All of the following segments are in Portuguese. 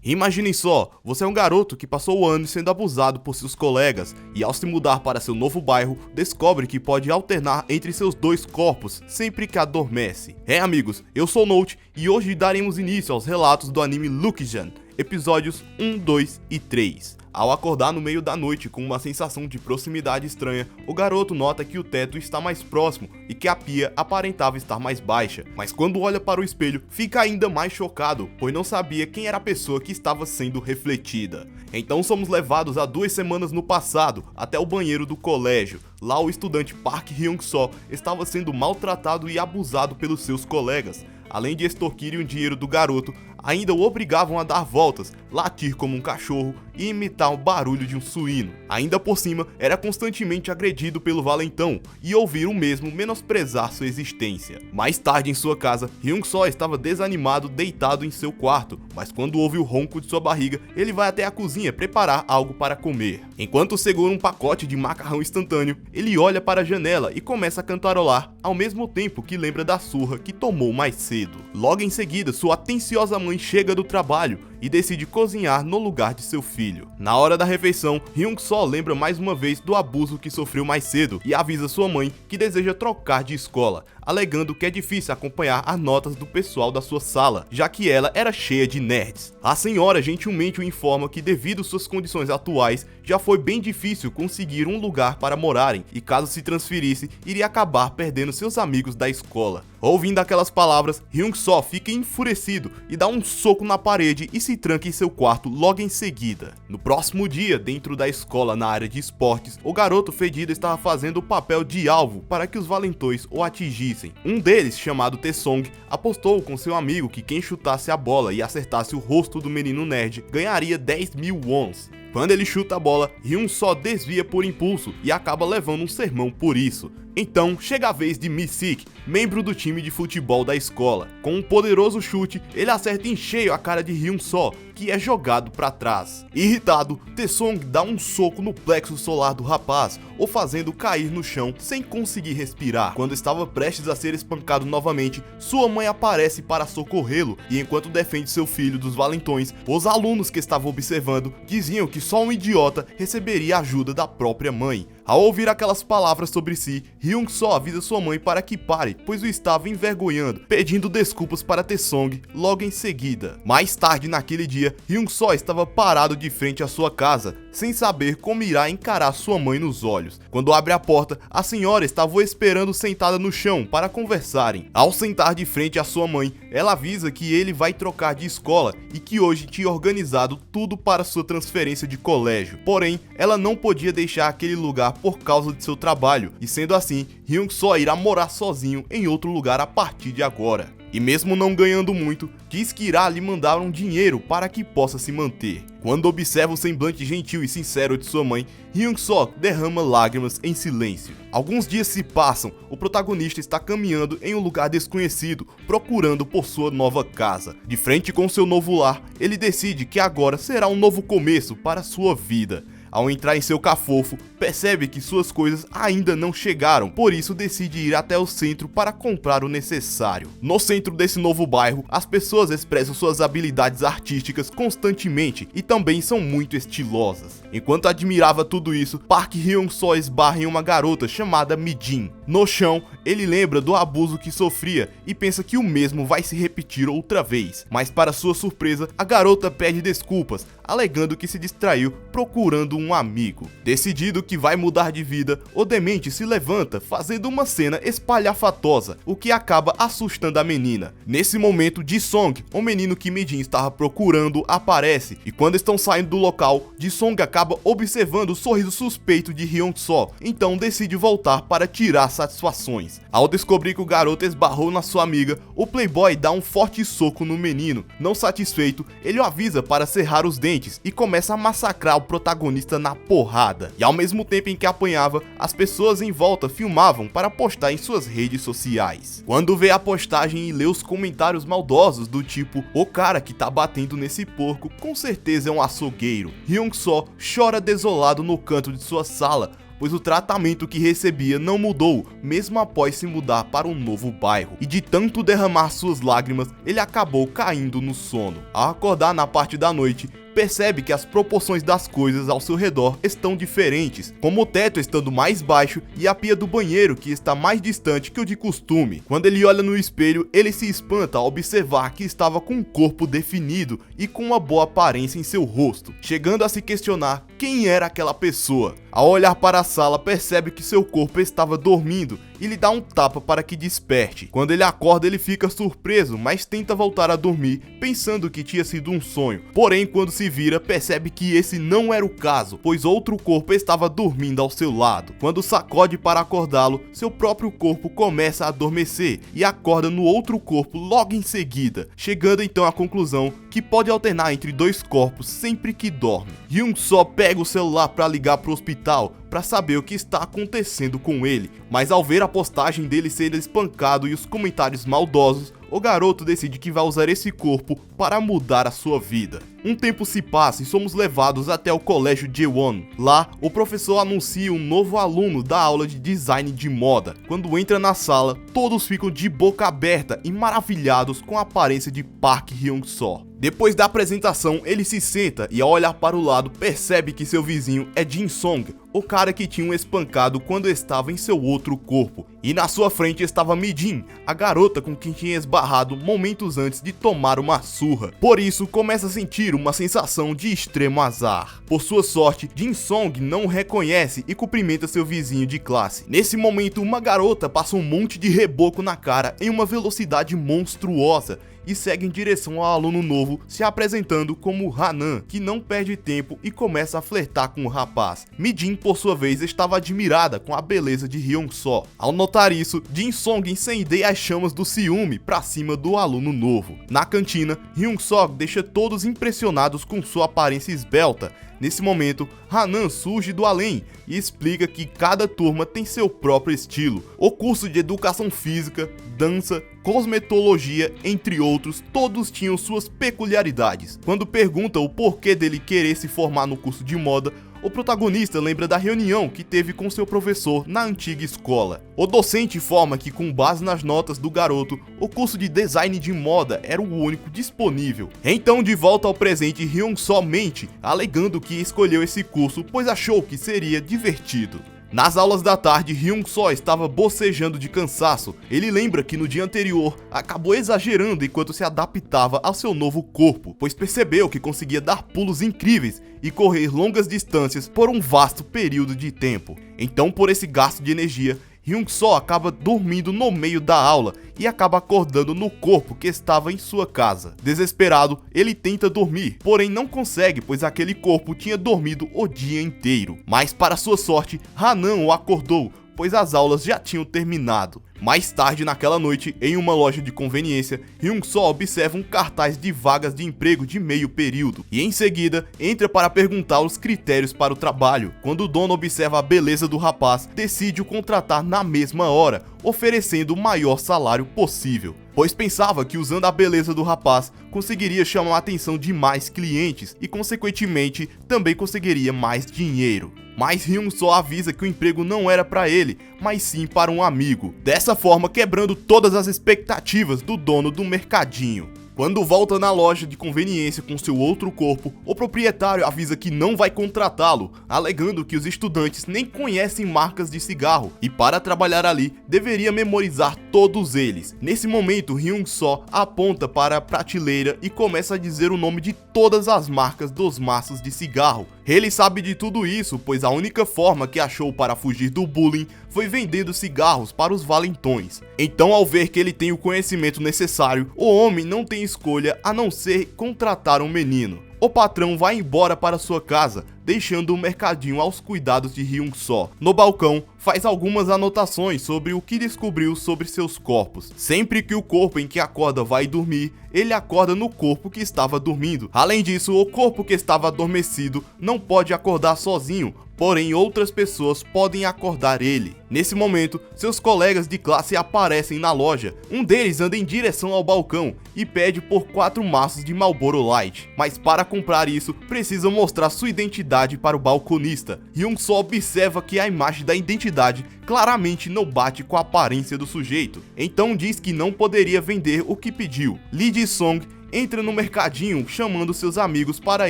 Imaginem só, você é um garoto que passou o ano sendo abusado por seus colegas e ao se mudar para seu novo bairro, descobre que pode alternar entre seus dois corpos sempre que adormece. Amigos, eu sou o Note e hoje daremos início aos relatos do anime Lukijan, episódios 1, 2 e 3. Ao acordar no meio da noite com uma sensação de proximidade estranha, o garoto nota que o teto está mais próximo e que a pia aparentava estar mais baixa, mas quando olha para o espelho, fica ainda mais chocado, pois não sabia quem era a pessoa que estava sendo refletida. Então somos levados a 2 semanas no passado, até o banheiro do colégio. Lá o estudante Park Hyung-soo estava sendo maltratado e abusado pelos seus colegas. Além de extorquirem o dinheiro do garoto, ainda o obrigavam a dar voltas, latir como um cachorro e imitar o barulho de um suíno. Ainda por cima, era constantemente agredido pelo valentão e ouvir o mesmo menosprezar sua existência. Mais tarde em sua casa, Hyung-soo estava desanimado deitado em seu quarto, mas quando ouve o ronco de sua barriga, ele vai até a cozinha preparar algo para comer. Enquanto segura um pacote de macarrão instantâneo, ele olha para a janela e começa a cantarolar, ao mesmo tempo que lembra da surra que tomou mais cedo. Logo em seguida, sua atenciosa mãe chega do trabalho e decide cozinhar no lugar de seu filho. Na hora da refeição, Hyung-soo lembra mais uma vez do abuso que sofreu mais cedo e avisa sua mãe que deseja trocar de escola, alegando que é difícil acompanhar as notas do pessoal da sua sala, já que ela era cheia de nerds. A senhora gentilmente o informa que devido às suas condições atuais, já foi bem difícil conseguir um lugar para morarem e caso se transferisse, iria acabar perdendo seus amigos da escola. Ouvindo aquelas palavras, Hyung-soo fica enfurecido e dá um soco na parede e se tranca em seu quarto logo em seguida. No próximo dia, dentro da escola na área de esportes, o garoto fedido estava fazendo o papel de alvo para que os valentões o atingissem. Um deles, chamado Taesong, apostou com seu amigo que quem chutasse a bola e acertasse o rosto do menino nerd ganharia 10.000 wons. Quando ele chuta a bola, Hyun-soo desvia por impulso e acaba levando um sermão por isso. Então, chega a vez de Mi-sik, membro do time de futebol da escola. Com um poderoso chute, ele acerta em cheio a cara de Hyun-soo, que é jogado para trás. Irritado, Taesong dá um soco no plexo solar do rapaz, o fazendo cair no chão sem conseguir respirar. Quando estava prestes a ser espancado novamente, sua mãe aparece para socorrê-lo e enquanto defende seu filho dos valentões, os alunos que estavam observando diziam que só um idiota receberia a ajuda da própria mãe. Ao ouvir aquelas palavras sobre si, Hyung-soo avisa sua mãe para que pare, pois o estava envergonhando, pedindo desculpas para Taesong logo em seguida. Mais tarde naquele dia, Hyung-soo estava parado de frente à sua casa, sem saber como irá encarar sua mãe nos olhos. Quando abre a porta, a senhora estava o esperando sentada no chão para conversarem. Ao sentar de frente à sua mãe, ela avisa que ele vai trocar de escola e que hoje tinha organizado tudo para sua transferência de colégio. Porém, ela não podia deixar aquele lugar por causa de seu trabalho, e sendo assim, Hyung-soo irá morar sozinho em outro lugar a partir de agora. E mesmo não ganhando muito, diz que irá lhe mandar um dinheiro para que possa se manter. Quando observa o semblante gentil e sincero de sua mãe, Hyung-soo derrama lágrimas em silêncio. Alguns dias se passam, o protagonista está caminhando em um lugar desconhecido, procurando por sua nova casa. De frente com seu novo lar, ele decide que agora será um novo começo para sua vida. Ao entrar em seu cafofo, percebe que suas coisas ainda não chegaram, por isso decide ir até o centro para comprar o necessário. No centro desse novo bairro, as pessoas expressam suas habilidades artísticas constantemente e também são muito estilosas. Enquanto admirava tudo isso, Park Hyung-soo esbarra em uma garota chamada Mi-jin. No chão, ele lembra do abuso que sofria e pensa que o mesmo vai se repetir outra vez. Mas para sua surpresa, a garota pede desculpas, alegando que se distraiu procurando um amigo. Decidido que vai mudar de vida, o demente se levanta fazendo uma cena espalhafatosa, o que acaba assustando a menina. Nesse momento, Ji-song, o menino que Mi-jin estava procurando, aparece e quando estão saindo do local, Ji-song acaba observando o sorriso suspeito de Hyung-soo, então decide voltar para tirar satisfações. Ao descobrir que o garoto esbarrou na sua amiga, o playboy dá um forte soco no menino. Não satisfeito, ele o avisa para cerrar os dentes e começa a massacrar o protagonista na porrada. E ao mesmo tempo em que apanhava, as pessoas em volta filmavam para postar em suas redes sociais. Quando vê a postagem e lê os comentários maldosos do tipo, o cara que tá batendo nesse porco com certeza é um açougueiro, Hyung-soo chora desolado no canto de sua sala, pois o tratamento que recebia não mudou, mesmo após se mudar para um novo bairro. E de tanto derramar suas lágrimas, ele acabou caindo no sono. Ao acordar na parte da noite, percebe que as proporções das coisas ao seu redor estão diferentes, como o teto estando mais baixo e a pia do banheiro que está mais distante que o de costume. Quando ele olha no espelho, ele se espanta ao observar que estava com um corpo definido e com uma boa aparência em seu rosto, chegando a se questionar quem era aquela pessoa. Ao olhar para a sala, percebe que seu corpo estava dormindo e lhe dá um tapa para que desperte. Quando ele acorda, ele fica surpreso, mas tenta voltar a dormir, pensando que tinha sido um sonho. Porém, quando se vira, percebe que esse não era o caso, pois outro corpo estava dormindo ao seu lado. Quando sacode para acordá-lo, seu próprio corpo começa a adormecer e acorda no outro corpo logo em seguida, chegando então à conclusão que pode alternar entre dois corpos sempre que dorme. Hyun-soo pega o celular para ligar para o hospital para saber o que está acontecendo com ele, mas ao ver a postagem dele sendo espancado e os comentários maldosos, o garoto decide que vai usar esse corpo para mudar a sua vida. Um tempo se passa e somos levados até o colégio Jaewon. Lá, o professor anuncia um novo aluno da aula de design de moda. Quando entra na sala, todos ficam de boca aberta e maravilhados com a aparência de Park Hyun-soo. Depois da apresentação, ele se senta e ao olhar para o lado, percebe que seu vizinho é Jin-song, o cara que tinham espancado quando estava em seu outro corpo. E na sua frente estava Mi-jin, a garota com quem tinha esbarrado momentos antes de tomar uma surra. Por isso, começa a sentir uma sensação de extremo azar. Por sua sorte, Jin-song não o reconhece e cumprimenta seu vizinho de classe. Nesse momento, uma garota passa um monte de reboco na cara em uma velocidade monstruosa e segue em direção ao aluno novo, se apresentando como Hanan, que não perde tempo e começa a flertar com o rapaz. Mi-jin, por sua vez, estava admirada com a beleza de Hyun-soo. Ao notar isso, Jin-song incendeia as chamas do ciúme pra cima do aluno novo. Na cantina, Hyun-soo deixa todos impressionados com sua aparência esbelta. Nesse momento, Hanan surge do além e explica que cada turma tem seu próprio estilo. O curso de educação física, dança, cosmetologia, entre outros, todos tinham suas peculiaridades. Quando pergunta o porquê dele querer se formar no curso de moda, o protagonista lembra da reunião que teve com seu professor na antiga escola. O docente informa que, com base nas notas do garoto, o curso de design de moda era o único disponível. Então, de volta ao presente, Hyun-soo mente, alegando que escolheu esse curso pois achou que seria divertido. Nas aulas da tarde, Hyun-soo estava bocejando de cansaço. Ele lembra que no dia anterior acabou exagerando enquanto se adaptava ao seu novo corpo, pois percebeu que conseguia dar pulos incríveis e correr longas distâncias por um vasto período de tempo. Então, por esse gasto de energia, Hyun-soo acaba dormindo no meio da aula e acaba acordando no corpo que estava em sua casa. Desesperado, ele tenta dormir, porém não consegue, pois aquele corpo tinha dormido o dia inteiro. Mas para sua sorte, Hanan o acordou, pois as aulas já tinham terminado. Mais tarde naquela noite, em uma loja de conveniência, Hyun-soo observa um cartaz de vagas de emprego de meio período e em seguida entra para perguntar os critérios para o trabalho. Quando o dono observa a beleza do rapaz, decide o contratar na mesma hora, oferecendo o maior salário possível, pois pensava que usando a beleza do rapaz conseguiria chamar a atenção de mais clientes e consequentemente também conseguiria mais dinheiro. Mas Hyun-soo avisa que o emprego não era para ele, mas sim para um amigo, dessa forma quebrando todas as expectativas do dono do mercadinho. Quando volta na loja de conveniência com seu outro corpo, o proprietário avisa que não vai contratá-lo, alegando que os estudantes nem conhecem marcas de cigarro e para trabalhar ali deveria memorizar todos eles. Nesse momento, Hyun-soo aponta para a prateleira e começa a dizer o nome de todas as marcas dos maços de cigarro. Ele sabe de tudo isso, pois a única forma que achou para fugir do bullying foi vendendo cigarros para os valentões. Então, ao ver que ele tem o conhecimento necessário, o homem não tem escolha a não ser contratar um menino. O patrão vai embora para sua casa, deixando o mercadinho aos cuidados de Hyun-soo. No balcão, faz algumas anotações sobre o que descobriu sobre seus corpos. Sempre que o corpo em que acorda vai dormir, ele acorda no corpo que estava dormindo. Além disso, o corpo que estava adormecido não pode acordar sozinho, porém outras pessoas podem acordar ele. Nesse momento, seus colegas de classe aparecem na loja. Um deles anda em direção ao balcão e pede por 4 maços de Marlboro Light, mas para comprar isso, precisa mostrar sua identidade identidade para o balconista. Hyun-soo observa que a imagem da identidade claramente não bate com a aparência do sujeito, então diz que não poderia vender o que pediu. Lee Ji-song entra no mercadinho chamando seus amigos para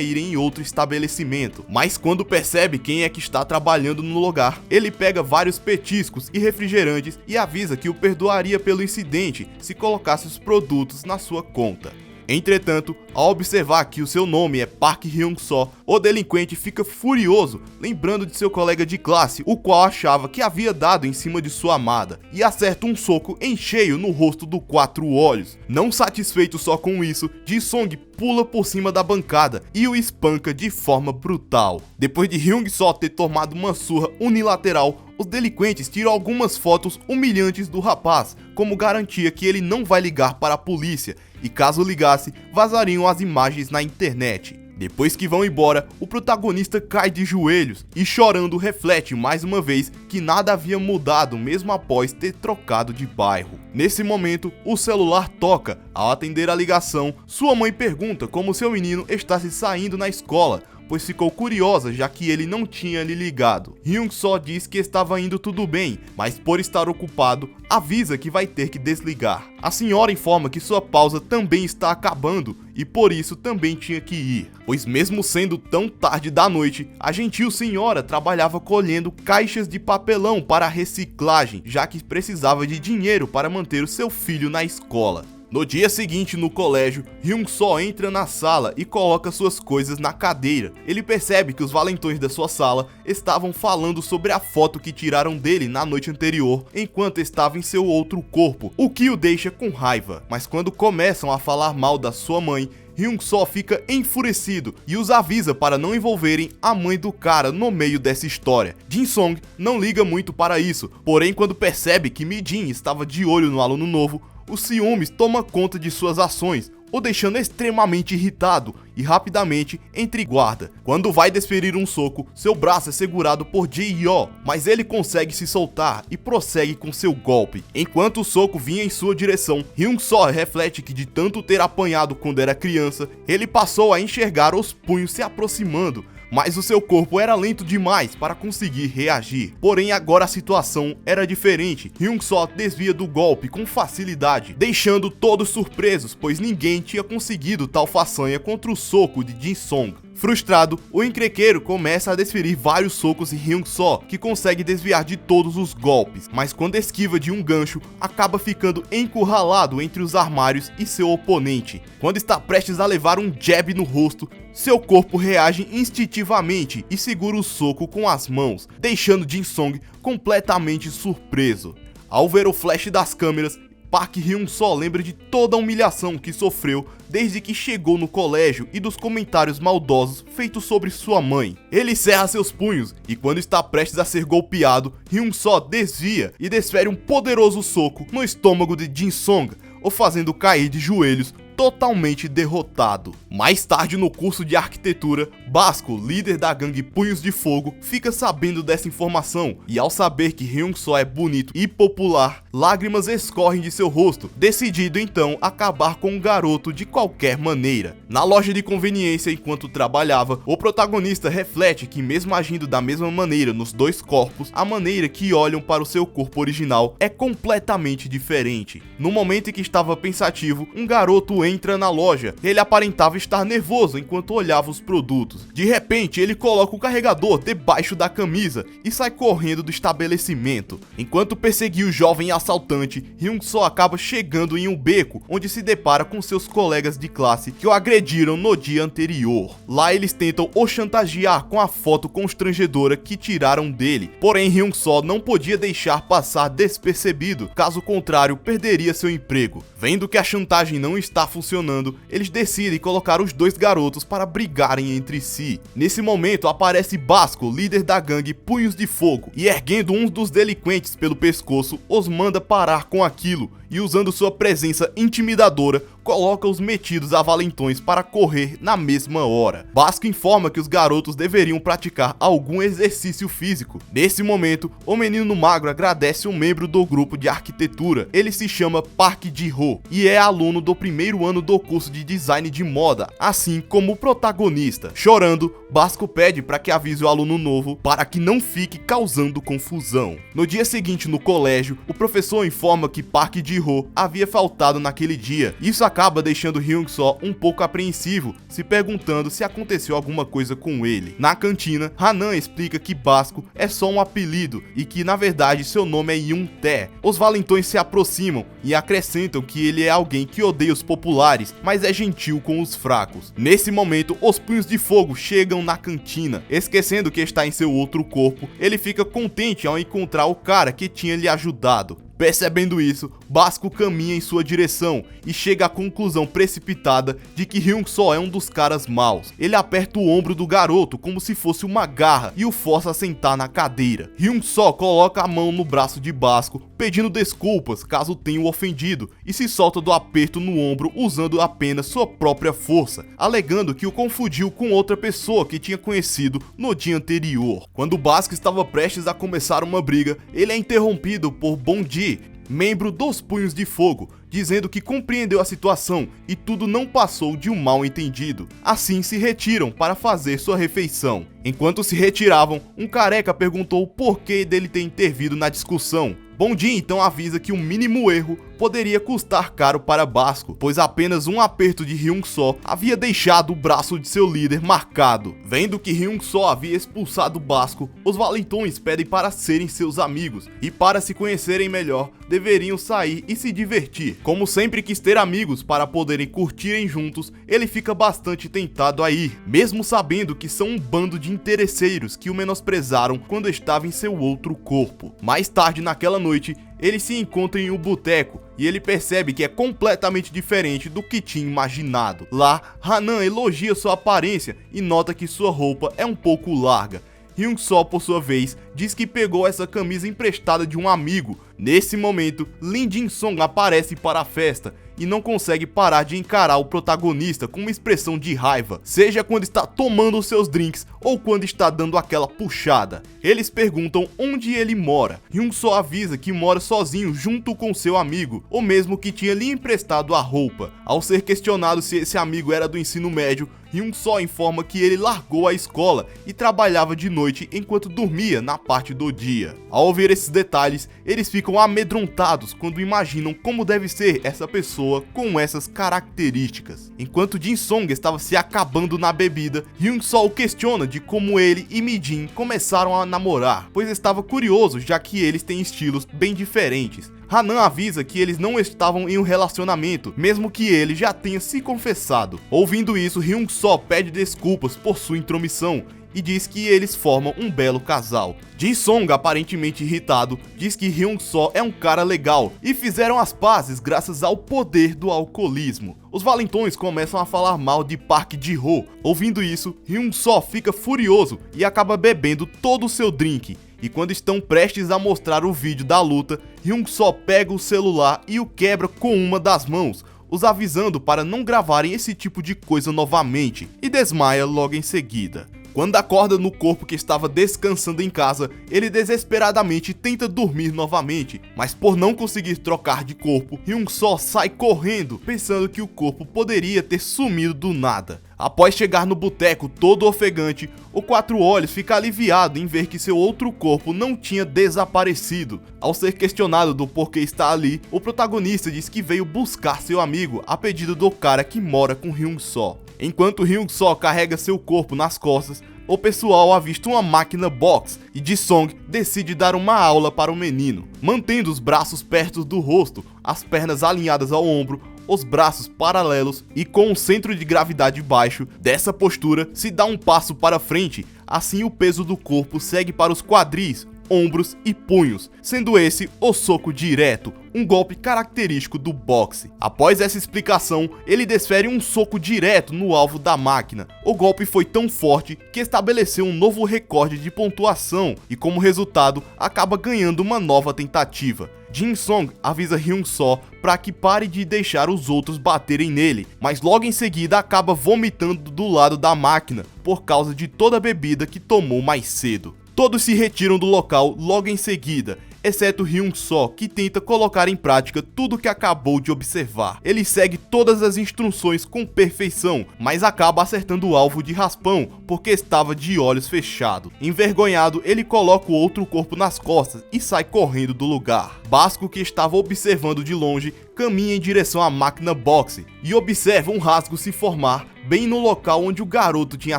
irem em outro estabelecimento, mas quando percebe quem é que está trabalhando no lugar, ele pega vários petiscos e refrigerantes e avisa que o perdoaria pelo incidente se colocasse os produtos na sua conta. Entretanto, ao observar que o seu nome é Park Hyun-soo, o delinquente fica furioso, lembrando de seu colega de classe, o qual achava que havia dado em cima de sua amada, e acerta um soco em cheio no rosto do Quatro Olhos. Não satisfeito só com isso, Ji-song pula por cima da bancada e o espanca de forma brutal. Depois de Hyun-soo ter tomado uma surra unilateral, os delinquentes tiram algumas fotos humilhantes do rapaz, como garantia que ele não vai ligar para a polícia, e caso ligasse, vazariam as imagens na internet. Depois que vão embora, o protagonista cai de joelhos e chorando reflete mais uma vez que nada havia mudado mesmo após ter trocado de bairro. Nesse momento, o celular toca. Ao atender a ligação, sua mãe pergunta como seu menino está se saindo na escola, pois ficou curiosa já que ele não tinha lhe ligado. Hyun-soo diz que estava indo tudo bem, mas por estar ocupado, avisa que vai ter que desligar. A senhora informa que sua pausa também está acabando e por isso também tinha que ir, pois mesmo sendo tão tarde da noite, a gentil senhora trabalhava colhendo caixas de papelão para reciclagem, já que precisava de dinheiro para manter o seu filho na escola. No dia seguinte, no colégio, Hyun-soo entra na sala e coloca suas coisas na cadeira. Ele percebe que os valentões da sua sala estavam falando sobre a foto que tiraram dele na noite anterior, enquanto estava em seu outro corpo, o que o deixa com raiva. Mas quando começam a falar mal da sua mãe, Hyun-soo fica enfurecido e os avisa para não envolverem a mãe do cara no meio dessa história. Jin-song não liga muito para isso, porém quando percebe que Mi-jin estava de olho no aluno novo, os ciúmes toma conta de suas ações, o deixando extremamente irritado e rapidamente entra em guarda. Quando vai desferir um soco, seu braço é segurado por Ji-yeon, mas ele consegue se soltar e prossegue com seu golpe. Enquanto o soco vinha em sua direção, Hyun-soo reflete que de tanto ter apanhado quando era criança, ele passou a enxergar os punhos se aproximando, mas o seu corpo era lento demais para conseguir reagir. Porém, agora a situação era diferente. Hyun-soo desvia do golpe com facilidade, deixando todos surpresos, pois ninguém tinha conseguido tal façanha contra o soco de Jin-song. Frustrado, o encrenqueiro começa a desferir vários socos em Hyun-soo, que consegue desviar de todos os golpes, mas quando esquiva de um gancho, acaba ficando encurralado entre os armários e seu oponente. Quando está prestes a levar um jab no rosto, seu corpo reage instintivamente e segura o soco com as mãos, deixando Jin-song completamente surpreso. Ao ver o flash das câmeras, Park Hyun-soo lembra de toda a humilhação que sofreu desde que chegou no colégio e dos comentários maldosos feitos sobre sua mãe. Ele cerra seus punhos e quando está prestes a ser golpeado, Hyun-soo desvia e desfere um poderoso soco no estômago de Jin-song, o fazendo cair de joelhos totalmente derrotado. Mais tarde no curso de arquitetura, Basco, líder da gangue Punhos de Fogo, fica sabendo dessa informação e ao saber que Hyun-soo é bonito e popular, lágrimas escorrem de seu rosto, decidido então acabar com o garoto de qualquer maneira. Na loja de conveniência enquanto trabalhava, o protagonista reflete que mesmo agindo da mesma maneira nos dois corpos, a maneira que olham para o seu corpo original é completamente diferente. No momento em que estava pensativo, um garoto entra na loja. Ele aparentava estar nervoso enquanto olhava os produtos. De repente, ele coloca o carregador debaixo da camisa e sai correndo do estabelecimento. Enquanto perseguia o jovem assaltante, Hyun-soo acaba chegando em um beco, onde se depara com seus colegas de classe que o agrediram no dia anterior. Lá eles tentam o chantagear com a foto constrangedora que tiraram dele. Porém, Hyun-soo não podia deixar passar despercebido, caso contrário, perderia seu emprego. Vendo que a chantagem não está funcionando, eles decidem colocar os dois garotos para brigarem entre si. Nesse momento aparece Basco, líder da gangue Punhos de Fogo, e erguendo um dos delinquentes pelo pescoço, os manda parar com aquilo e usando sua presença intimidadora, coloca os metidos a valentões para correr na mesma hora. Basco informa que os garotos deveriam praticar algum exercício físico. Nesse momento, o menino magro agradece um membro do grupo de arquitetura. Ele se chama Park Ji-ho e é aluno do primeiro ano do curso de design de moda, assim como o protagonista. Chorando, Basco pede para que avise o aluno novo para que não fique causando confusão. No dia seguinte, no colégio, o professor informa que Park Ji-ho havia faltado naquele dia. Isso acaba deixando Hyun-soo um pouco apreensivo, se perguntando se aconteceu alguma coisa com ele. Na cantina, Hanan explica que Basco é só um apelido e que na verdade seu nome é Yoon-tae. Os valentões se aproximam e acrescentam que ele é alguém que odeia os populares, mas é gentil com os fracos. Nesse momento, os punhos de fogo chegam na cantina. Esquecendo que está em seu outro corpo, ele fica contente ao encontrar o cara que tinha lhe ajudado. Percebendo isso, Basco caminha em sua direção e chega à conclusão precipitada de que Hyun-soo é um dos caras maus. Ele aperta o ombro do garoto como se fosse uma garra e o força a sentar na cadeira. Hyun-soo coloca a mão no braço de Basco, pedindo desculpas caso tenha o ofendido, e se solta do aperto no ombro usando apenas sua própria força, alegando que o confundiu com outra pessoa que tinha conhecido no dia anterior. Quando Basco estava prestes a começar uma briga, ele é interrompido por Bong-ji, membro dos Punhos de Fogo, dizendo que compreendeu a situação e tudo não passou de um mal entendido. Assim se retiram para fazer sua refeição. Enquanto se retiravam, um careca perguntou o porquê dele ter intervido na discussão. Bong-ji então avisa que um mínimo erro poderia custar caro para Basco, pois apenas um aperto de Hyun-soo havia deixado o braço de seu líder marcado. Vendo que Hyun-soo havia expulsado Basco, os valentões pedem para serem seus amigos e para se conhecerem melhor, deveriam sair e se divertir. Como sempre quis ter amigos para poderem curtirem juntos, ele fica bastante tentado a ir, mesmo sabendo que são um bando de interesseiros que o menosprezaram quando estava em seu outro corpo. Mais tarde naquela noite, eles se encontram em um boteco e ele percebe que é completamente diferente do que tinha imaginado. Lá, Hanan elogia sua aparência e nota que sua roupa é um pouco larga. Hyun-soo, por sua vez, diz que pegou essa camisa emprestada de um amigo. Nesse momento, Lee Jin-sung aparece para a festa e não consegue parar de encarar o protagonista com uma expressão de raiva, seja quando está tomando seus drinks ou quando está dando aquela puxada. Eles perguntam onde ele mora. Hyun-soo avisa que mora sozinho junto com seu amigo, o mesmo que tinha lhe emprestado a roupa. Ao ser questionado se esse amigo era do ensino médio, Hyun-soo informa que ele largou a escola e trabalhava de noite enquanto dormia na parte do dia. Ao ouvir esses detalhes, eles ficam amedrontados quando imaginam como deve ser essa pessoa com essas características. Enquanto Jin-sung estava se acabando na bebida, Hyun-soo o questiona de como ele e Mi-jin começaram a namorar, pois estava curioso já que eles têm estilos bem diferentes. Hanan avisa que eles não estavam em um relacionamento, mesmo que ele já tenha se confessado. Ouvindo isso, Hyun-soo pede desculpas por sua intromissão e diz que eles formam um belo casal. Jin-sung, aparentemente irritado, diz que Hyun-soo é um cara legal e fizeram as pazes graças ao poder do alcoolismo. Os valentões começam a falar mal de Park Ji-ho. Ouvindo isso, Hyun-soo fica furioso e acaba bebendo todo o seu drink. E quando estão prestes a mostrar o vídeo da luta, Hyun-soo pega o celular e o quebra com uma das mãos, os avisando para não gravarem esse tipo de coisa novamente, e desmaia logo em seguida. Quando acorda no corpo que estava descansando em casa, ele desesperadamente tenta dormir novamente, mas por não conseguir trocar de corpo, Hyun-soo sai correndo, pensando que o corpo poderia ter sumido do nada. Após chegar no boteco todo ofegante, o Quatro Olhos fica aliviado em ver que seu outro corpo não tinha desaparecido. Ao ser questionado do porquê está ali, o protagonista diz que veio buscar seu amigo a pedido do cara que mora com Hyun-soo. Enquanto Hyun-soo carrega seu corpo nas costas, o pessoal avista uma máquina box e Ji-sung decide dar uma aula para o menino. Mantendo os braços perto do rosto, as pernas alinhadas ao ombro, os braços paralelos e com um centro de gravidade baixo, dessa postura se dá um passo para frente, assim o peso do corpo segue para os quadris, ombros e punhos, sendo esse o soco direto, um golpe característico do boxe. Após essa explicação, ele desfere um soco direto no alvo da máquina. O golpe foi tão forte que estabeleceu um novo recorde de pontuação e, como resultado, acaba ganhando uma nova tentativa. Jin Song avisa Hyun-soo para que pare de deixar os outros baterem nele, mas logo em seguida acaba vomitando do lado da máquina por causa de toda a bebida que tomou mais cedo. Todos se retiram do local logo em seguida, exceto Hyun-soo, que tenta colocar em prática tudo que acabou de observar. Ele segue todas as instruções com perfeição, mas acaba acertando o alvo de raspão porque estava de olhos fechados. Envergonhado, ele coloca o outro corpo nas costas e sai correndo do lugar. Basco, que estava observando de longe, caminha em direção à máquina boxe e observa um rasgo se formar bem no local onde o garoto tinha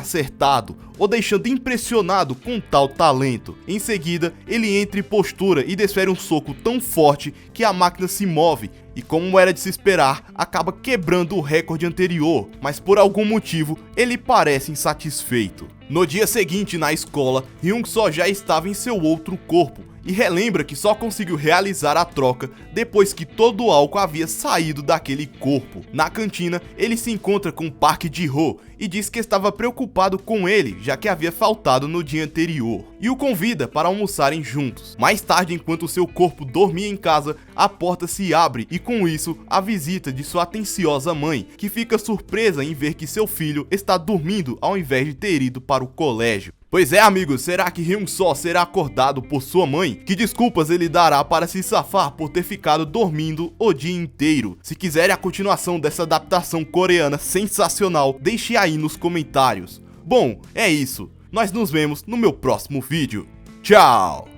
acertado, o deixando impressionado com tal talento. Em seguida, ele entra em postura e desfere um soco tão forte que a máquina se move e, como era de se esperar, acaba quebrando o recorde anterior, mas por algum motivo ele parece insatisfeito. No dia seguinte, na escola, Hyun-soo já estava em seu outro corpo e relembra que só conseguiu realizar a troca depois que todo o álcool havia saído daquele corpo. Na cantina, ele se encontra com Park Ji-ho e diz que estava preocupado com ele, já que havia faltado no dia anterior, e o convida para almoçarem juntos. Mais tarde, enquanto seu corpo dormia em casa, a porta se abre e com isso, a visita de sua atenciosa mãe, que fica surpresa em ver que seu filho está dormindo ao invés de ter ido para o colégio. Pois é, amigos, será que Hyun-soo será acordado por sua mãe? Que desculpas ele dará para se safar por ter ficado dormindo o dia inteiro? Se quiserem a continuação dessa adaptação coreana sensacional, deixe aí nos comentários. Bom, é isso. Nós nos vemos no meu próximo vídeo. Tchau!